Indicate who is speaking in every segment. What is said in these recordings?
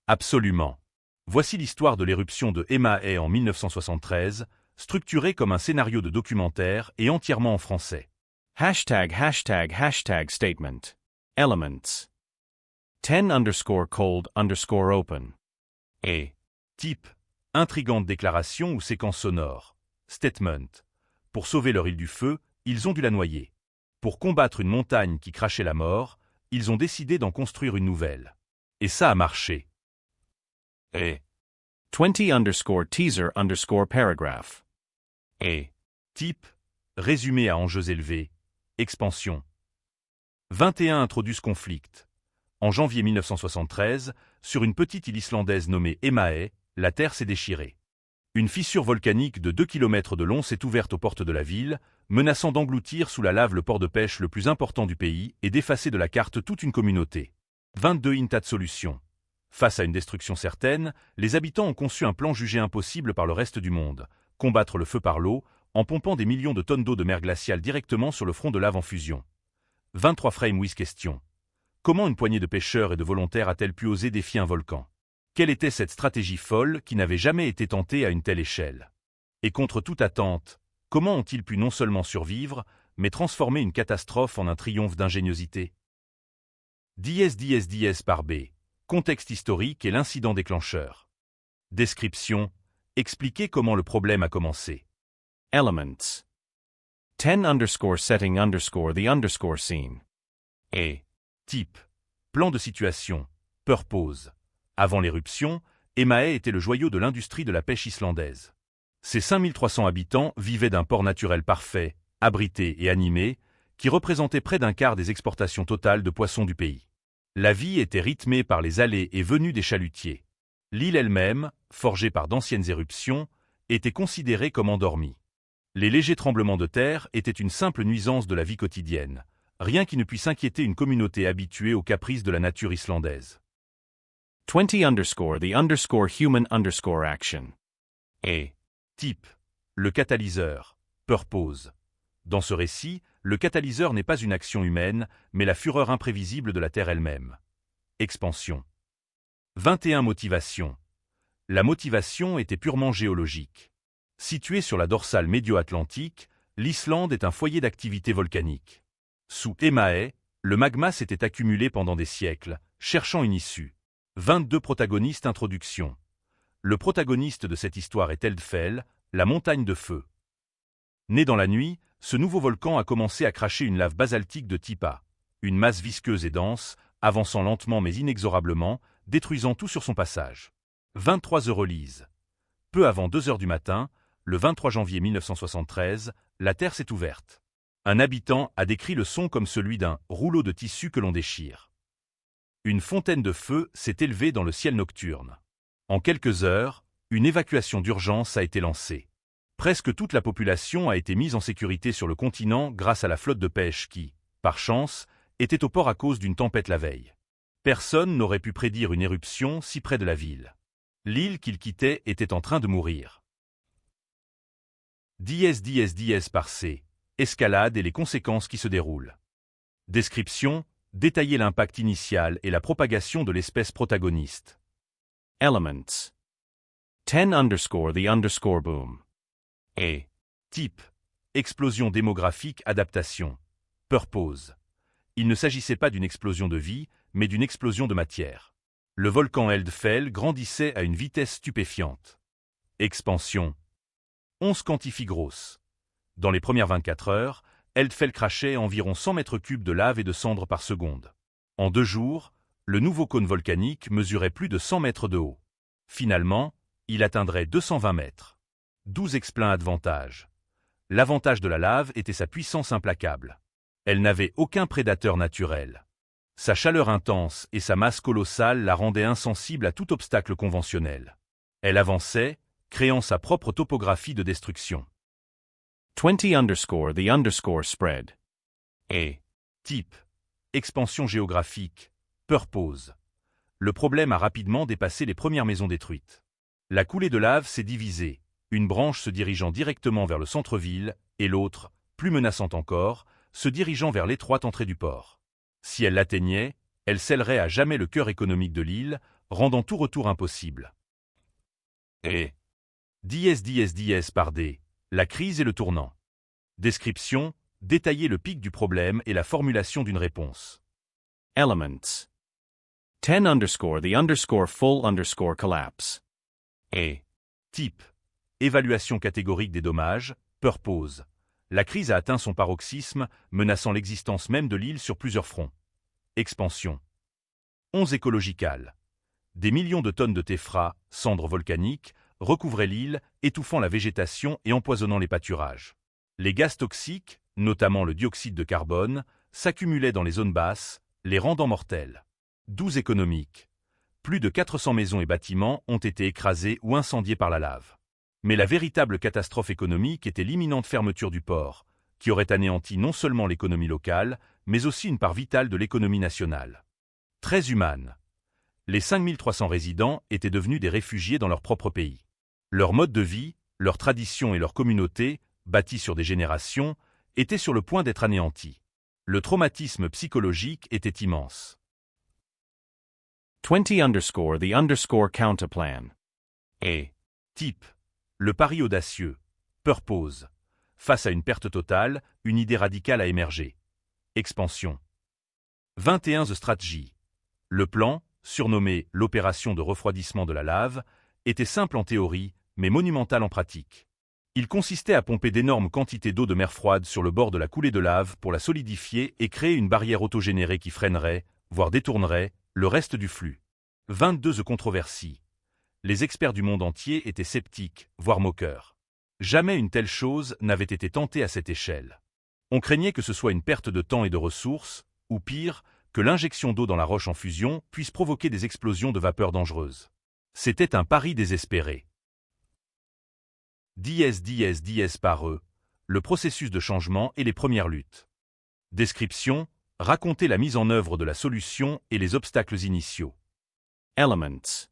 Speaker 1: Absolument. Voici l'histoire de l'éruption de Emae en 1973, structurée comme un scénario de documentaire et entièrement en français.
Speaker 2: #### statement. Elements. 10_cold_open.
Speaker 1: Et type intrigante déclaration ou séquence sonore. Statement. Pour sauver leur île du feu, ils ont dû la noyer. Pour combattre une montagne qui crachait la mort, ils ont décidé d'en construire une nouvelle. Et ça a marché. Et
Speaker 2: 20_teaser_paragraph.
Speaker 1: Et type résumé à enjeux élevés. Expansion. 21 introduce conflict. En janvier 1973, sur une petite île islandaise nommée Emae, la terre s'est déchirée. Une fissure volcanique de 2 km de long s'est ouverte aux portes de la ville, menaçant d'engloutir sous la lave le port de pêche le plus important du pays et d'effacer de la carte toute une communauté. 22 tas de solutions. Face à une destruction certaine, les habitants ont conçu un plan jugé impossible par le reste du monde, combattre le feu par l'eau, en pompant des millions de tonnes d'eau de mer glaciale directement sur le front de lave en fusion. 23 frame with question. Comment une poignée de pêcheurs et de volontaires a-t-elle pu oser défier un volcan? Quelle était cette stratégie folle qui n'avait jamais été tentée à une telle échelle? Et contre toute attente, comment ont-ils pu non seulement survivre, mais transformer une catastrophe en un triomphe d'ingéniosité? DS par B. Contexte historique et l'incident déclencheur. Description. Expliquer comment le problème a commencé.
Speaker 2: Elements. 10_setting_the_ scene.
Speaker 1: Et type. Plan de situation. Purpose. Avant l'éruption, Emae était le joyau de l'industrie de la pêche islandaise. Ses 5300 habitants vivaient d'un port naturel parfait, abrité et animé, qui représentait près d'un quart des exportations totales de poissons du pays. La vie était rythmée par les allées et venues des chalutiers. L'île elle-même, forgée par d'anciennes éruptions, était considérée comme endormie. Les légers tremblements de terre étaient une simple nuisance de la vie quotidienne, rien qui ne puisse inquiéter une communauté habituée aux caprices de la nature islandaise.
Speaker 2: 20_the_human_action.
Speaker 1: Et type. Le catalyseur. Purpose. Dans ce récit, le catalyseur n'est pas une action humaine, mais la fureur imprévisible de la Terre elle-même. Expansion. 21 motivation. La motivation était purement géologique. Située sur la dorsale médio-atlantique, l'Islande est un foyer d'activité volcanique. Sous Emae, le magma s'était accumulé pendant des siècles, cherchant une issue. 22 protagonistes introduction. Le protagoniste de cette histoire est Eldfell, la montagne de feu. Né dans la nuit, ce nouveau volcan a commencé à cracher une lave basaltique de type A, une masse visqueuse et dense, avançant lentement mais inexorablement, détruisant tout sur son passage. 23 Eurolise. Peu avant 2 heures du matin, le 23 janvier 1973, la Terre s'est ouverte. Un habitant a décrit le son comme celui d'un rouleau de tissu que l'on déchire. Une fontaine de feu s'est élevée dans le ciel nocturne. En quelques heures, une évacuation d'urgence a été lancée. Presque toute la population a été mise en sécurité sur le continent grâce à la flotte de pêche qui, par chance, était au port à cause d'une tempête la veille. Personne n'aurait pu prédire une éruption si près de la ville. L'île qu'ils quittaient était en train de mourir. DS par C. Escalade et les conséquences qui se déroulent. Description. Détailler l'impact initial et la propagation de l'espèce protagoniste.
Speaker 2: Elements. 10_the_ boom.
Speaker 1: Et type. Explosion démographique, adaptation. Purpose. Il ne s'agissait pas d'une explosion de vie, mais d'une explosion de matière. Le volcan Eldfell grandissait à une vitesse stupéfiante. Expansion. 11 quantifie grosse. Dans les premières 24 heures, Eldfell crachait environ 100 mètres cubes de lave et de cendres par seconde. En 2 jours, le nouveau cône volcanique mesurait plus de 100 mètres de haut. Finalement, il atteindrait 220 mètres. 12 explains avantages. L'avantage de la lave était sa puissance implacable. Elle n'avait aucun prédateur naturel. Sa chaleur intense et sa masse colossale la rendaient insensible à tout obstacle conventionnel. Elle avançait, créant sa propre topographie de destruction.
Speaker 2: 20_the_ spread.
Speaker 1: Et type. Expansion géographique. Purpose. Le problème a rapidement dépassé les premières maisons détruites. La coulée de lave s'est divisée, une branche se dirigeant directement vers le centre-ville, et l'autre, plus menaçante encore, se dirigeant vers l'étroite entrée du port. Si elle l'atteignait, elle scellerait à jamais le cœur économique de l'île, rendant tout retour impossible. Et dièse par D, la crise et le tournant. Description, détailler le pic du problème et la formulation d'une réponse.
Speaker 2: Elements. 10 the full collapse.
Speaker 1: Et type, évaluation catégorique des dommages, purpose. La crise a atteint son paroxysme, menaçant l'existence même de l'île sur plusieurs fronts. Expansion. 11 écological. Des millions de tonnes de téphra, cendres volcaniques, recouvraient l'île, étouffant la végétation et empoisonnant les pâturages. Les gaz toxiques, notamment le dioxyde de carbone, s'accumulaient dans les zones basses, les rendant mortels. 12 économiques. Plus de 400 maisons et bâtiments ont été écrasés ou incendiés par la lave. Mais la véritable catastrophe économique était l'imminente fermeture du port, qui aurait anéanti non seulement l'économie locale, mais aussi une part vitale de l'économie nationale. Très humane. Les 5300 résidents étaient devenus des réfugiés dans leur propre pays. Leur mode de vie, leurs traditions et leur communauté, bâties sur des générations, étaient sur le point d'être anéantis. Le traumatisme psychologique était immense.
Speaker 2: 20 the counterplan.
Speaker 1: Et type, le pari audacieux, purpose. Face à une perte totale, une idée radicale a émergé. Expansion. 21 the strategy. Le plan, surnommé l'opération de refroidissement de la lave, était simple en théorie, mais monumental en pratique. Il consistait à pomper d'énormes quantités d'eau de mer froide sur le bord de la coulée de lave pour la solidifier et créer une barrière autogénérée qui freinerait, voire détournerait, le reste du flux. 22 the controversie. Les experts du monde entier étaient sceptiques, voire moqueurs. Jamais une telle chose n'avait été tentée à cette échelle. On craignait que ce soit une perte de temps et de ressources, ou pire, que l'injection d'eau dans la roche en fusion puisse provoquer des explosions de vapeur dangereuses. C'était un pari désespéré. Dièse par eux, le processus de changement et les premières luttes. Description, raconter la mise en œuvre de la solution et les obstacles initiaux.
Speaker 2: Elements.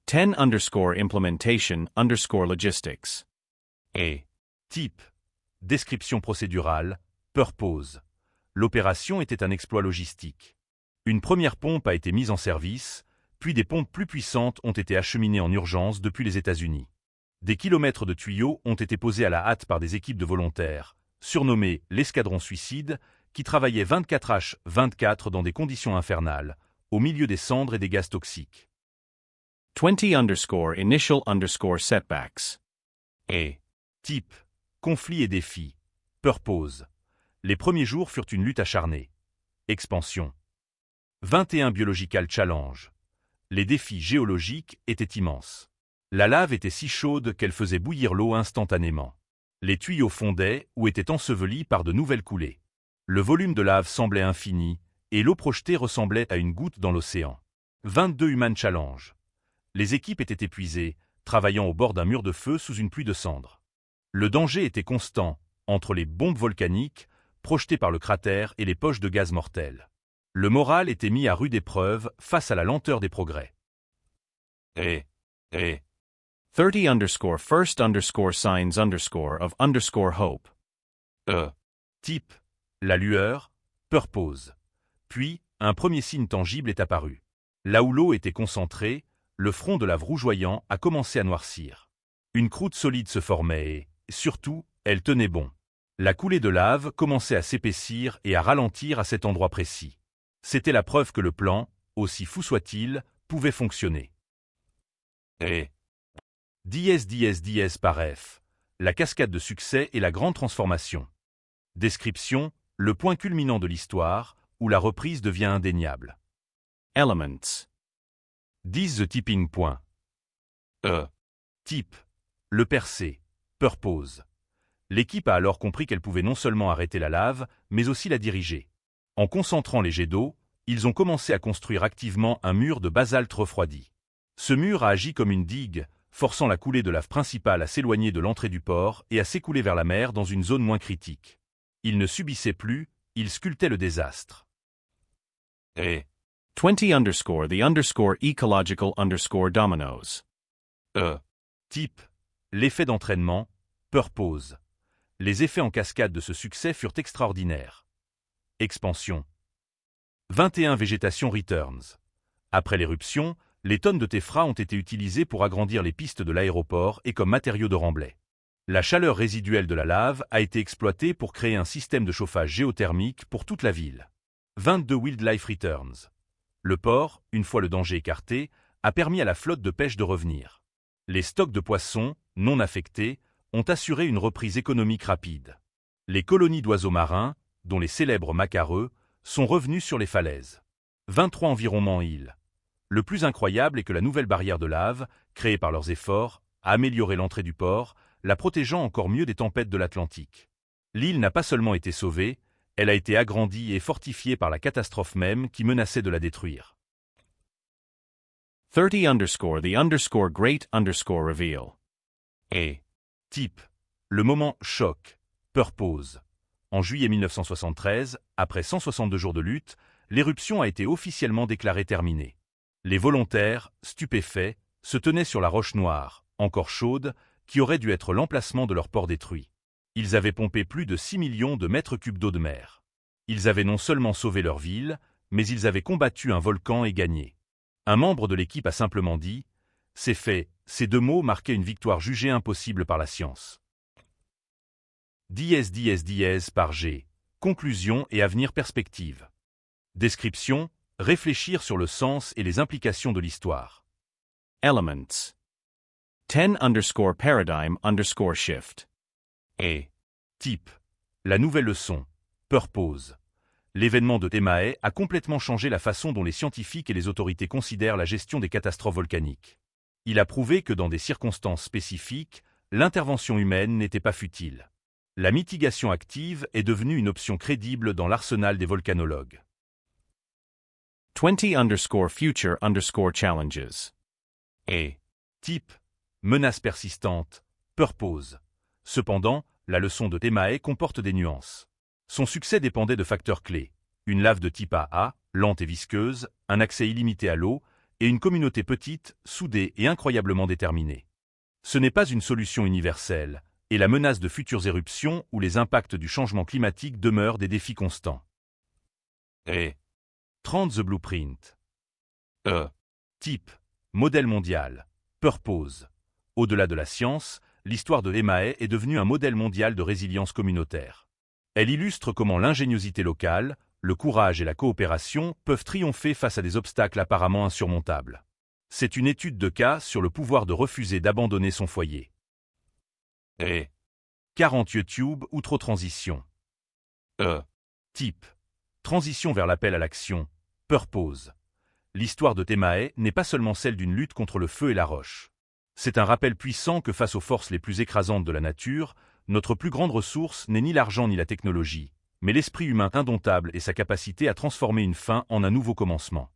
Speaker 2: 10 implementation logistics.
Speaker 1: Et type, description procédurale, purpose. L'opération était un exploit logistique. Une première pompe a été mise en service, puis des pompes plus puissantes ont été acheminées en urgence depuis les États-Unis. Des kilomètres de tuyaux ont été posés à la hâte par des équipes de volontaires, surnommées l'escadron suicide, qui travaillaient 24h24 dans des conditions infernales, au milieu des cendres et des gaz toxiques.
Speaker 2: 20 initial setbacks.
Speaker 1: Et type, conflit et défi, purpose. Les premiers jours furent une lutte acharnée. Expansion. 21 biological challenge. Les défis géologiques étaient immenses. La lave était si chaude qu'elle faisait bouillir l'eau instantanément. Les tuyaux fondaient ou étaient ensevelis par de nouvelles coulées. Le volume de lave semblait infini, et l'eau projetée ressemblait à une goutte dans l'océan. 22 human challenge. Les équipes étaient épuisées, travaillant au bord d'un mur de feu sous une pluie de cendres. Le danger était constant, entre les bombes volcaniques, projetées par le cratère et les poches de gaz mortels. Le moral était mis à rude épreuve face à la lenteur des progrès. Et
Speaker 2: 30 first signs of hope.
Speaker 1: Type, la lueur, purpose. Puis, un premier signe tangible est apparu. Là où l'eau était concentrée, le front de lave rougeoyant a commencé à noircir. Une croûte solide se formait et, surtout, elle tenait bon. La coulée de lave commençait à s'épaissir et à ralentir à cet endroit précis. C'était la preuve que le plan, aussi fou soit-il, pouvait fonctionner. Et dièse par F, la cascade de succès et la grande transformation. Description, le point culminant de l'histoire, où la reprise devient indéniable.
Speaker 2: Elements.
Speaker 1: 10 the tipping point. Type, le percé, purpose. L'équipe a alors compris qu'elle pouvait non seulement arrêter la lave, mais aussi la diriger. En concentrant les jets d'eau, ils ont commencé à construire activement un mur de basalte refroidi. Ce mur a agi comme une digue, forçant la coulée de lave principale à s'éloigner de l'entrée du port et à s'écouler vers la mer dans une zone moins critique. Il ne subissait plus, il sculptait le désastre. Et
Speaker 2: 20 the ecological dominoes.
Speaker 1: Type, l'effet d'entraînement, purpose. Les effets en cascade de ce succès furent extraordinaires. Expansion. 21 végétation returns. Après l'éruption, Les tonnes de téphra ont été utilisées pour agrandir les pistes de l'aéroport et comme matériau de remblai. La chaleur résiduelle de la lave a été exploitée pour créer un système de chauffage géothermique pour toute la ville. 22 Wildlife Returns. Le port, une fois le danger écarté, a permis à la flotte de pêche de revenir. Les stocks de poissons, non affectés, ont assuré une reprise économique rapide. Les colonies d'oiseaux marins, dont les célèbres macareux, sont revenus sur les falaises. 23 environnements îles. Le plus incroyable est que la nouvelle barrière de lave, créée par leurs efforts, a amélioré l'entrée du port, la protégeant encore mieux des tempêtes de l'Atlantique. L'île n'a pas seulement été sauvée, elle a été agrandie et fortifiée par la catastrophe même qui menaçait de la détruire.
Speaker 2: 30_ the great reveal.
Speaker 1: Et type. Le moment choc. Purpose. En juillet 1973, après 162 jours de lutte, l'éruption a été officiellement déclarée terminée. Les volontaires, stupéfaits, se tenaient sur la roche noire, encore chaude, qui aurait dû être l'emplacement de leur port détruit. Ils avaient pompé plus de 6 millions de mètres cubes d'eau de mer. Ils avaient non seulement sauvé leur ville, mais ils avaient combattu un volcan et gagné. Un membre de l'équipe a simplement dit « C'est fait », ces deux mots marquaient une victoire jugée impossible par la science. Dièse par G. Conclusion et avenir perspective. Description, réfléchir sur le sens et les implications de l'histoire.
Speaker 2: Elements. 10_paradigm_shift.
Speaker 1: Et type. La nouvelle leçon. Purpose. L'événement de Temae a complètement changé la façon dont les scientifiques et les autorités considèrent la gestion des catastrophes volcaniques. Il a prouvé que dans des circonstances spécifiques, l'intervention humaine n'était pas futile. La mitigation active est devenue une option crédible dans l'arsenal des volcanologues.
Speaker 2: 20_future_challenges.
Speaker 1: Et type. Menace persistante. Purpose. Cependant, la leçon de Temae comporte des nuances. Son succès dépendait de facteurs clés. Une lave de type AA, lente et visqueuse, un accès illimité à l'eau, et une communauté petite, soudée et incroyablement déterminée. Ce n'est pas une solution universelle, et la menace de futures éruptions ou les impacts du changement climatique demeurent des défis constants. Et 30 The Blueprint. Type. Modèle mondial. Purpose. Au-delà de la science, l'histoire de Temae est devenue un modèle mondial de résilience communautaire. Elle illustre comment l'ingéniosité locale, le courage et la coopération peuvent triompher face à des obstacles apparemment insurmontables. C'est une étude de cas sur le pouvoir de refuser d'abandonner son foyer. Et 40 YouTube outro-transition. Type. Transition vers l'appel à l'action. Purpose. L'histoire de Temae n'est pas seulement celle d'une lutte contre le feu et la roche. C'est un rappel puissant que face aux forces les plus écrasantes de la nature, notre plus grande ressource n'est ni l'argent ni la technologie, mais l'esprit humain indomptable et sa capacité à transformer une fin en un nouveau commencement.